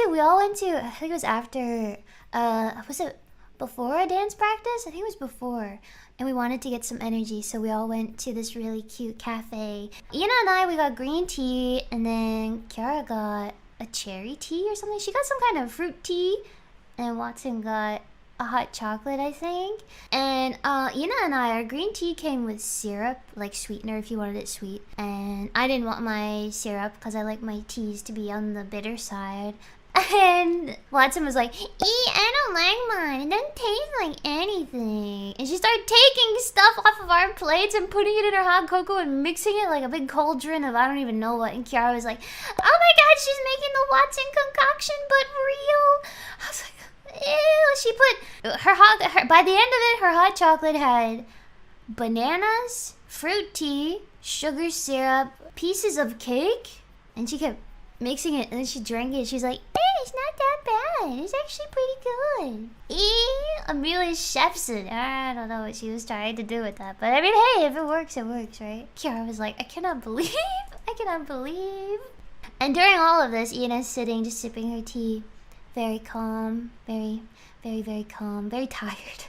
I think it was after, was it before a dance practice? I think it was before. And we wanted to get some energy, so we all went to this really cute cafe. Ina and I, we got green tea, and then Kiara got a cherry tea or something. She got some kind of fruit tea, and Watson got a hot chocolate, I think. And Ina and I, our green tea came with syrup, like sweetener if you wanted it sweet. And I didn't want my syrup because I like my teas to be on the bitter side. And Watson was like, I don't like mine. It doesn't taste like anything. And she started taking stuff off of our plates and putting it in her hot cocoa and mixing it like a big cauldron of I don't even know what. And Kiara was like, oh my god, she's making the Watson concoction, but real. I was like, ew. She put by the end of it, her hot chocolate had bananas, fruit tea, sugar syrup, pieces of cake, and she kept mixing it, and then she drank it. She's like, it's not that bad. It's actually pretty good. Amelia chefs it. I don't know what she was trying to do with that, but I mean, hey, if it works, right? Kiara was like, I cannot believe. And during all of this, Ina's sitting, just sipping her tea, very calm, very calm, very tired.